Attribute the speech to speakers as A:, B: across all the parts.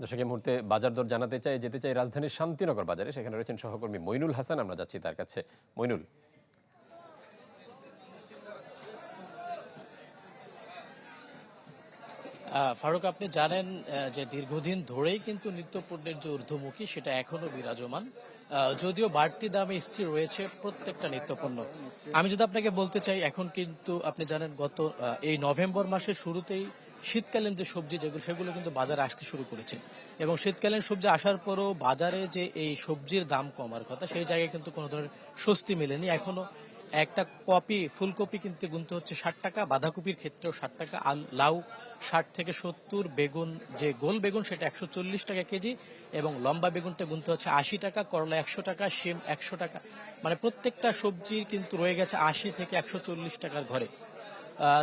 A: দর্শক, এই মুহূর্তে বাজার দর জানাতে যেতে চাই রাজধানীর শান্তিনগর বাজারে। সেখানে রয়েছেন সহকর্মী মইনুল হাসান, আমরা যাচ্ছি তার কাছে। মইনুল,
B: ফারুক, আপনি জানেন যে দীর্ঘদিন ধরেই কিন্তু নিত্যপণ্যের যে ঊর্ধ্বমুখী সেটা এখনো বিরাজমান, যদিও বাড়তি দামে স্থির রয়েছে প্রত্যেকটা নিত্যপণ্য। আমি যদি আপনাকে বলতে চাই, এখন কিন্তু আপনি জানেন গত এই নভেম্বর মাসের শুরুতেই শীতকালীন যে সবজি যেগুলো সেগুলো কিন্তু বাজারে আসতে শুরু করেছে, এবং শীতকালীন সবজি আসার পরও বাজারে যে এই সবজির দাম কমার কথা সেই জায়গায় কিন্তু কোনো ধরনের স্বস্তি মেলেনি। এখনো একটা ফুলকপি কিনতে গুনতে হচ্ছে 60 টাকা, বাঁধাকপির ক্ষেত্রেও 60 টাকা, লাউ 60 থেকে 70, বেগুন যে গোল বেগুন সেটা 140 টাকা কেজি, এবং লম্বা বেগুনটা গুনতে হচ্ছে 80 টাকা, করলা 100 টাকা, শিম 100 টাকা। মানে প্রত্যেকটা সবজির কিন্তু রয়ে গেছে 80 থেকে 140 টাকার ঘরে।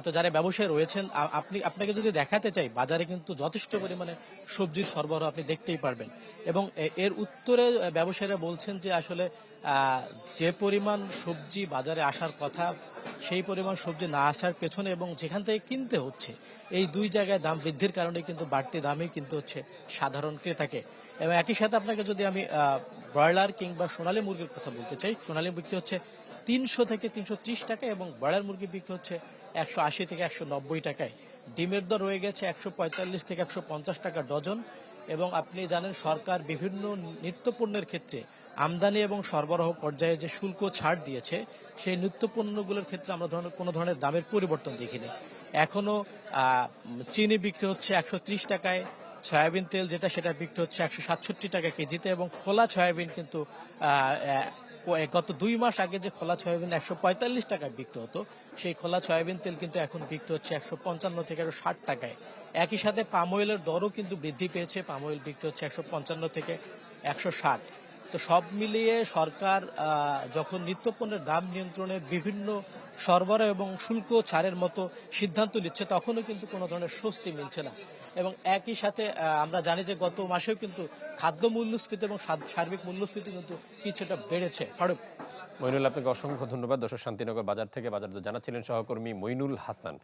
B: তো যারা ব্যবসায়ী রয়েছেন, আপনাকে যদি দেখাতে চাই, বাজারে কিন্তু যথেষ্ট পরিমাণে সবজির সরবরাহ আপনি দেখতেই পারবেন। এবং এর উত্তরে ব্যবসায়ীরা বলছেন যে আসলে যে পরিমাণ সবজি বাজারে আসার কথা সেই পরিমাণ সবজি না আসার পেছনে এবং যেখান থেকে কিনতে হচ্ছে এই দুই জায়গায় দাম বৃদ্ধির কারণে কিন্তু বাড়তি দামই কিন্তু হচ্ছে সাধারণ ক্রেতাকে। এবং একই সাথে আপনাকে যদি আমি ব্রয়লার কিংবা সোনালী মুরগির কথা বলতে চাই, সোনালী বিক্রি হচ্ছে 300 থেকে 330 টাকা, এবং ব্রয়লার মুরগি বিক্রি হচ্ছে 180 থেকে 190 টাকায়। ডিমের দর রয়ে গেছে 145 থেকে 150 টাকা ডজন। এবং আপনি জানেন সরকার বিভিন্ন নিত্যপণ্যের ক্ষেত্রে আমদানি এবং সরবরাহ পর্যায়ে যে শুল্ক ছাড় দিয়েছে, সেই নিত্যপণ্যগুলোর ক্ষেত্রে আমরা কোনো ধরনের দামের পরিবর্তন দেখিনি। এখনো চিনি বিক্রি হচ্ছে 130 টাকায়, সয়াবিন তেল যেটা সেটা বিক্রি হচ্ছে 167 টাকা কেজিতে, এবং খোলা সয়াবিন কিন্তু গত 2 মাস আগে যে খোলা সয়াবিন 145 টাকায় বিক্রি হতো, সেই খোলা সয়াবিন তেল কিন্তু এখন বিক্রি হচ্ছে 155 থেকে 160 টাকায়। একই সাথে পাম অয়েলের দরও কিন্তু বৃদ্ধি পেয়েছে, পাম অয়েল বিক্রি হচ্ছে 155 থেকে 160। তো সব মিলিয়ে সরকার যখন নিত্যপণ্যের দাম নিয়ন্ত্রণে বিভিন্ন সরবরাহ এবং শুল্ক ছাড়ের মতো সিদ্ধান্ত নিচ্ছে, তখনও কিন্তু কোনো ধরনের স্বস্তি মিলছে না। এবং একই সাথে আমরা জানি যে গত মাসেও কিন্তু খাদ্য মূল্যস্ফীতি এবং সার্বিক মূল্যস্ফীতি কিন্তু কিছুটা বেড়েছে। ফারুক,
A: মইনুল, আপনাকে অসংখ্য ধন্যবাদ। দর্শক, শান্তিনগর বাজার থেকে বাজার দর জানাচ্ছিলেন সহকর্মী মইনুল হাসান।